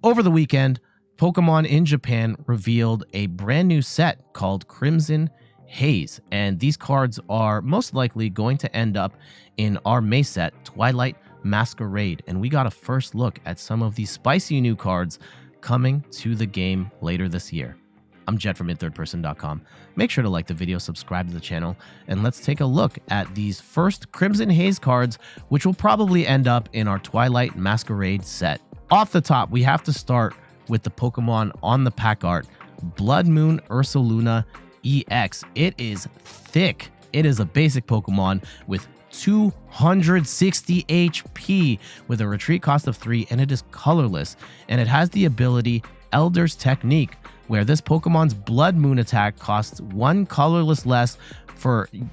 Over the weekend, Pokemon in Japan revealed a brand new set called Crimson Haze, and these cards are most likely going to end up in our May set, Twilight Masquerade, and we got a first look at some of these spicy new cards coming to the game later this year. I'm Jed from inthirdperson.com. Make sure to like the video, subscribe to the channel, and let's take a look at these first Crimson Haze cards, which will probably end up in our Twilight Masquerade set. Off the top, we have to start with the Pokemon on the pack art, Blood Moon Ursaluna EX. It is thick. It is a basic Pokemon with 260 HP with a retreat cost of 3, and it is colorless, and it has the ability Elder's Technique, where this Pokemon's Blood Moon attack costs 1 colorless less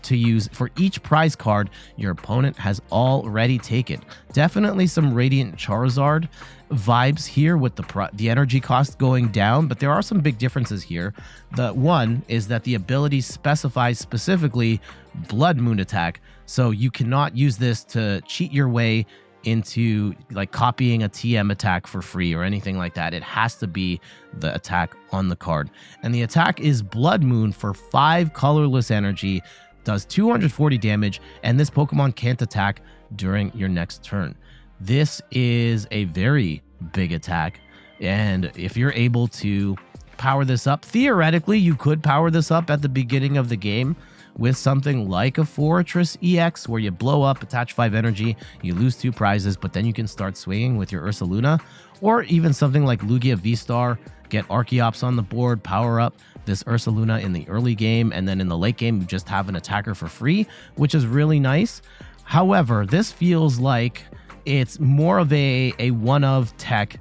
to use for each prize card your opponent has already taken. Definitely some Radiant Charizard vibes here with the energy cost going down, but there are some big differences here. The one is that the ability specifies specifically Blood Moon attack, so you cannot use this to cheat your way into like copying a TM attack for free or anything like that. It has to be the attack on the card. And the attack is Blood Moon for 5 colorless energy, does 240 damage, and this Pokemon can't attack during your next turn. This is a very big attack, and if you're able to power this up, theoretically you could power this up at the beginning of the game with something like a Thorns EX, where you blow up, attach 5 energy, you lose 2 prizes, but then you can start swinging with your Ursaluna, or even something like Lugia V-Star, get Archeops on the board, power up this Ursaluna in the early game, and then in the late game, you just have an attacker for free, which is really nice. However, this feels like it's more of a one-of tech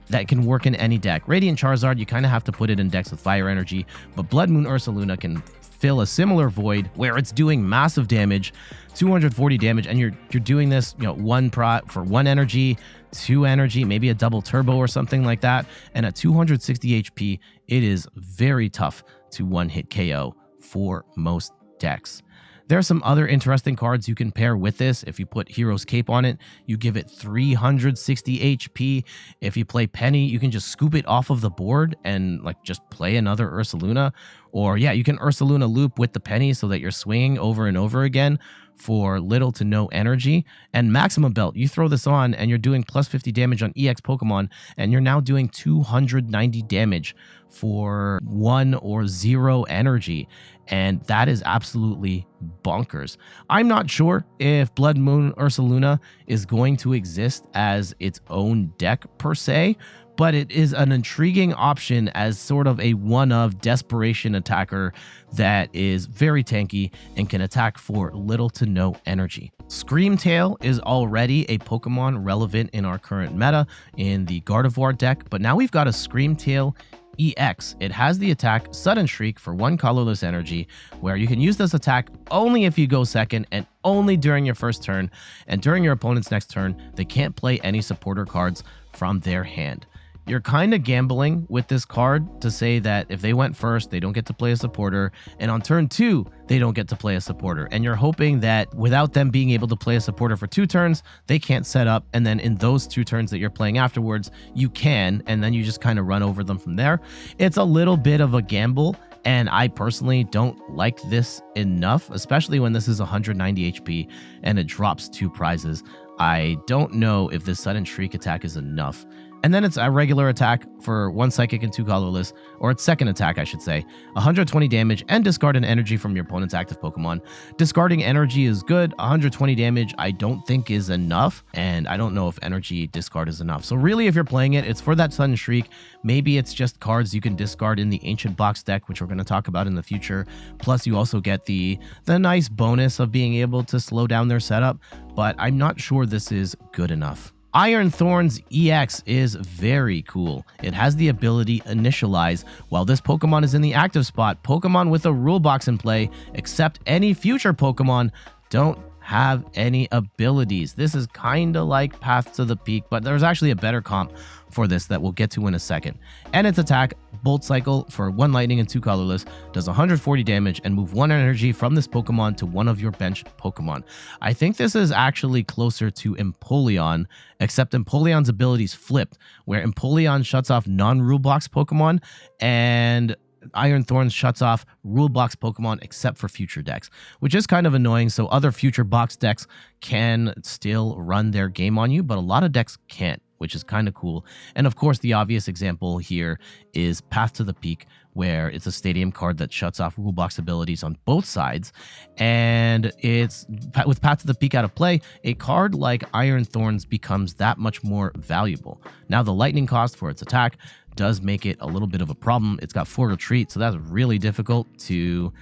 that can work in any deck. Radiant Charizard, you kind of have to put it in decks with fire energy, but Blood Moon Ursaluna can fill a similar void where it's doing massive damage, 240 damage, and you're doing this, you know, for 1 energy, 2 energy, maybe a double turbo or something like that, and at 260 HP, it is very tough to one-hit KO for most decks. There are some other interesting cards you can pair with this. If you put Hero's Cape on it, you give it 360 HP. If you play Penny, you can just scoop it off of the board and like just play another Ursaluna. Or yeah, you can Ursaluna loop with the Penny so that you're swinging over and over again for little to no energy. And Maximum Belt, you throw this on and you're doing plus 50 damage on EX Pokemon, and you're now doing 290 damage for 1 or 0 energy. And that is absolutely bonkers. I'm not sure if Blood Moon Ursaluna is going to exist as its own deck per se, but it is an intriguing option as sort of a one-of desperation attacker that is very tanky and can attack for little to no energy. Screamtail is already a Pokemon relevant in our current meta in the Gardevoir deck, but now we've got a Screamtail EX. It has the attack Sudden Shriek for 1 colorless energy, where you can use this attack only if you go second and only during your first turn, and during your opponent's next turn, they can't play any supporter cards from their hand. You're kind of gambling with this card to say that if they went first, they don't get to play a supporter, and on turn 2, they don't get to play a supporter. And you're hoping that without them being able to play a supporter for 2 turns, they can't set up, and then in those 2 turns that you're playing afterwards, you can, and then you just kind of run over them from there. It's a little bit of a gamble, and I personally don't like this enough, especially when this is 190 HP and it drops 2 prizes. I don't know if this Sudden Shriek attack is enough. And then it's a regular attack for 1 psychic and 2 colorless, or its second attack, I should say, 120 damage, and discard an energy from your opponent's active Pokemon. Discarding energy is good. 120 damage I don't think is enough, and I don't know if energy discard is enough. So really, if you're playing it, it's for that Sudden Shriek. Maybe it's just cards you can discard in the Ancient Box deck, which we're going to talk about in the future. Plus, you also get the nice bonus of being able to slow down their setup, but I'm not sure this is good enough. Iron Thorns EX is very cool. It has the ability Initialize. While this Pokemon is in the active spot, Pokemon with a rule box in play, except any future Pokemon, don't have any abilities. This is kind of like Path to the Peak, but there's actually a better comp for this that we'll get to in a second. And its attack, Bolt Cycle, for 1 lightning and 2 colorless, does 140 damage and move 1 energy from this Pokemon to one of your bench Pokemon. I think this is actually closer to Empoleon, except Empoleon's abilities flipped, where Empoleon shuts off non-rule box Pokemon and Iron Thorns shuts off rule box Pokemon except for future decks, which is kind of annoying. So other future box decks can still run their game on you, but a lot of decks can't, which is kind of cool. And of course, the obvious example here is Path to the Peak, where it's a stadium card that shuts off rule box abilities on both sides. And it's with Path to the Peak out of play, a card like Iron Thorns becomes that much more valuable. Now, the lightning cost for its attack does make it a little bit of a problem. It's got 4 retreat, so that's really difficult to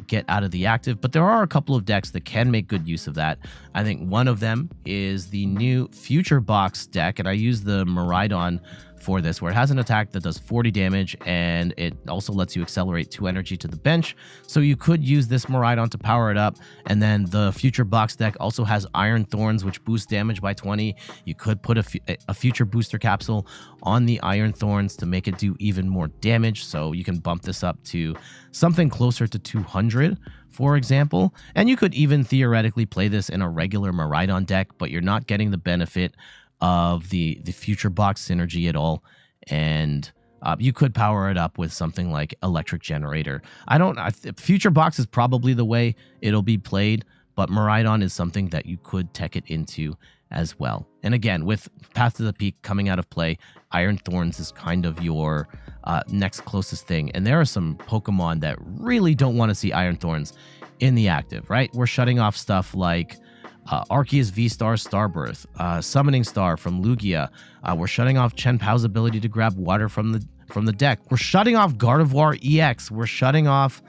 get out of the active, but there are a couple of decks that can make good use of that. I think one of them is the new Future Box deck, and I use the Miraidon for this, where it has an attack that does 40 damage, and it also lets you accelerate 2 energy to the bench. So you could use this Miraidon to power it up, and then the Future Box deck also has Iron Thorns, which boosts damage by 20. You could put a Future Booster Capsule on the Iron Thorns to make it do even more damage, so you can bump this up to something closer to 200, for example. And you could even theoretically play this in a regular Miraidon deck, but you're not getting the benefit of the Future Box synergy at all. And you could power it up with something like Electric Generator. Future Box is probably the way it'll be played, but Miraidon is something that you could tech it into as well. And again, with Path to the Peak coming out of play, Iron Thorns is kind of your next closest thing. And there are some Pokemon that really don't want to see Iron Thorns in the active, right? We're shutting off stuff like Arceus V-Star Starbirth, Summoning Star from Lugia. We're shutting off Chen Pao's ability to grab water from the deck. We're shutting off Gardevoir EX. We're shutting off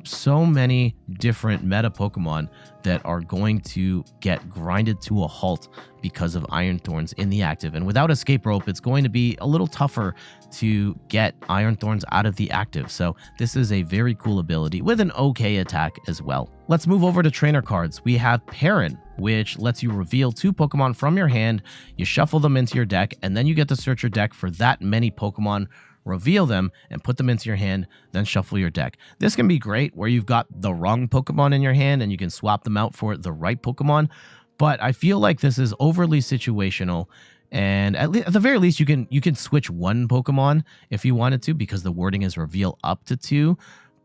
so many different meta Pokemon that are going to get grinded to a halt because of Iron Thorns in the active. And without Escape Rope, it's going to be a little tougher to get Iron Thorns out of the active. So this is a very cool ability with an okay attack as well. Let's move over to trainer cards. We have Perrin, which lets you reveal 2 Pokemon from your hand. You shuffle them into your deck, and then you get to search your deck for that many Pokemon, reveal them, and put them into your hand, then shuffle your deck. This can be great where you've got the wrong Pokemon in your hand and you can swap them out for the right Pokemon, but I feel like this is overly situational, and at the very least you can switch 1 Pokemon if you wanted to, because the wording is reveal up to 2.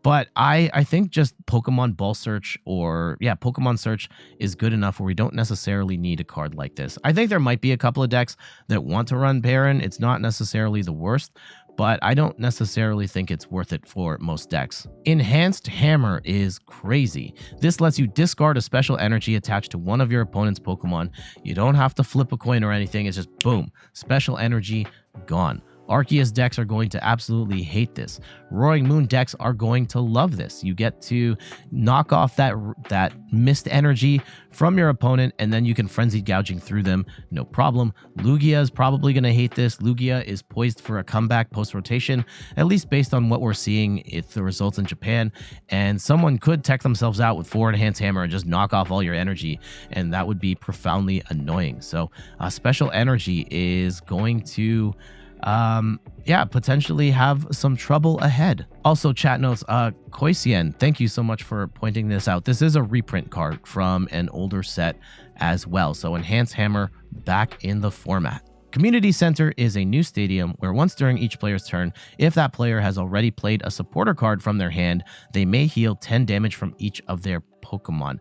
But I think just Pokemon Ball Search Pokemon Search is good enough where we don't necessarily need a card like this. I think there might be a couple of decks that want to run Perrin. It's not necessarily the worst, but I don't necessarily think it's worth it for most decks. Enhanced Hammer is crazy. This lets you discard a special energy attached to one of your opponent's Pokemon. You don't have to flip a coin or anything. It's just boom, special energy gone. Arceus decks are going to absolutely hate this. Roaring Moon decks are going to love this. You get to knock off that missed energy from your opponent, and then you can Frenzied Gouging through them, no problem. Lugia is probably going to hate this. Lugia is poised for a comeback post-rotation, at least based on what we're seeing with the results in Japan, and someone could tech themselves out with 4 Enhanced Hammer and just knock off all your energy, and that would be profoundly annoying. So special energy is going to potentially have some trouble ahead. Also, chat notes, Koisien, thank you so much for pointing this out. This is a reprint card from an older set as well. So Enhanced Hammer back in the format. Community Center is a new stadium where once during each player's turn, if that player has already played a supporter card from their hand, they may heal 10 damage from each of their Pokemon.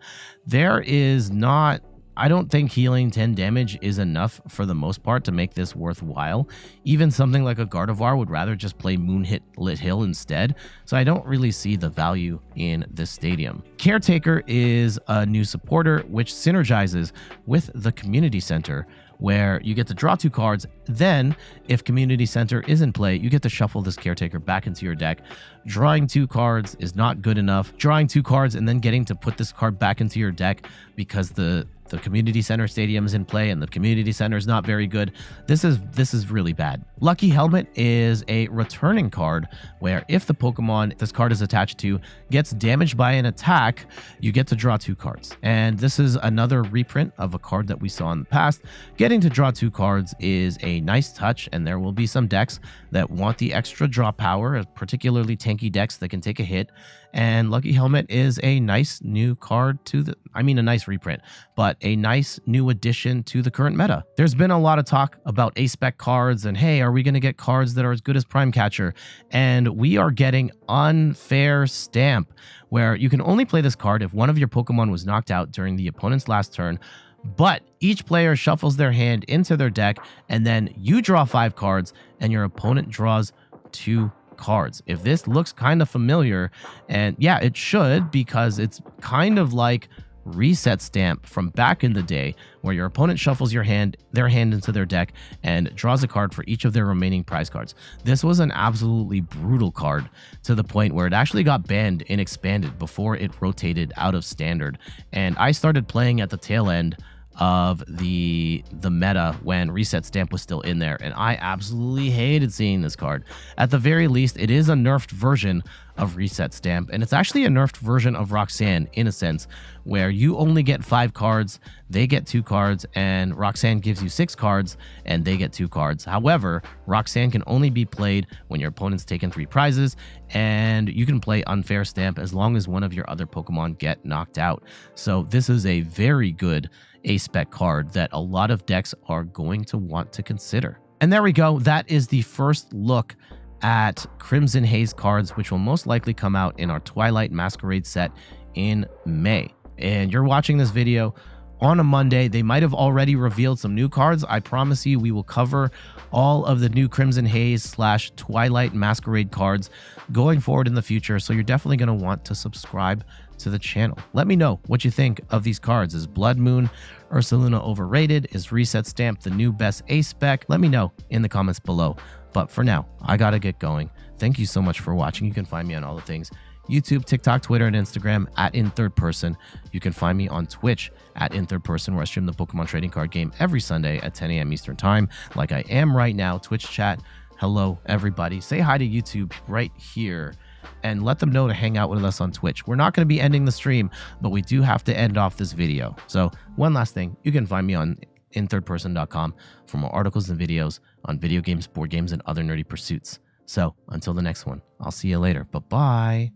I don't think healing 10 damage is enough for the most part to make this worthwhile. Even something like a Gardevoir would rather just play Moonlit Hill instead, so I don't really see the value in this stadium. Caretaker is a new supporter which synergizes with the Community Center, where you get to draw 2 cards. Then, if Community Center is in play, you get to shuffle this Caretaker back into your deck. Drawing 2 cards is not good enough. Drawing 2 cards and then getting to put this card back into your deck because the the community center stadium is in play and the community center is not very good, this is really bad. Lucky Helmet is a returning card where if the Pokemon this card is attached to gets damaged by an attack, you get to draw 2 cards. And this is another reprint of a card that we saw in the past. Getting to draw 2 cards is a nice touch, and there will be some decks that want the extra draw power, particularly tanky decks that can take a hit. And Lucky Helmet is a nice new card to the, a nice reprint, but a nice new addition to the current meta. There's been a lot of talk about SPEC cards and, hey, are we going to get cards that are as good as Prime Catcher? And we are getting Unfair Stamp, where you can only play this card if one of your Pokemon was knocked out during the opponent's last turn, but each player shuffles their hand into their deck, and then you draw 5 cards and your opponent draws 2 cards. If this looks kind of familiar, and yeah, it should, because it's kind of like Reset Stamp from back in the day, where your opponent shuffles their hand into their deck and draws a card for each of their remaining prize cards. This was an absolutely brutal card, to the point where it actually got banned in Expanded before it rotated out of Standard. And I started playing at the tail end of the meta when Reset Stamp was still in there, and I absolutely hated seeing this card. At the very least, it is a nerfed version of Reset Stamp, and it's actually a nerfed version of Roxanne in a sense, where you only get 5 cards, they get 2 cards, and Roxanne gives you 6 cards and they get 2 cards. However, Roxanne can only be played when your opponent's taken 3 prizes, and you can play Unfair Stamp as long as one of your other Pokemon get knocked out. So this is a very good SPEC card that a lot of decks are going to want to consider. And there we go. That is the first look at Crimson Haze cards, which will most likely come out in our Twilight Masquerade set in May. And you're watching this video on a Monday. They might have already revealed some new cards. I promise you we will cover all of the new Crimson Haze / Twilight Masquerade cards going forward in the future, so you're definitely going to want to subscribe to the channel. Let me know what you think of these cards. Is Blood Moon Ursaluna overrated? Is Reset Stamp the new best SPEC? Let me know in the comments below. But for now, I gotta get going. Thank you so much for watching. You can find me on all the things: YouTube, TikTok, Twitter, and Instagram at @InThirdPerson. You can find me on Twitch at @InThirdPerson, where I stream the Pokemon trading card game every Sunday at 10 a.m. Eastern Time, like I am right now. Twitch chat, hello everybody. Say hi to YouTube right here, and let them know to hang out with us on Twitch. We're not going to be ending the stream, but we do have to end off this video. So one last thing, you can find me on inthirdperson.com for more articles and videos on video games, board games, and other nerdy pursuits. So until the next one, I'll see you later. Bye-bye.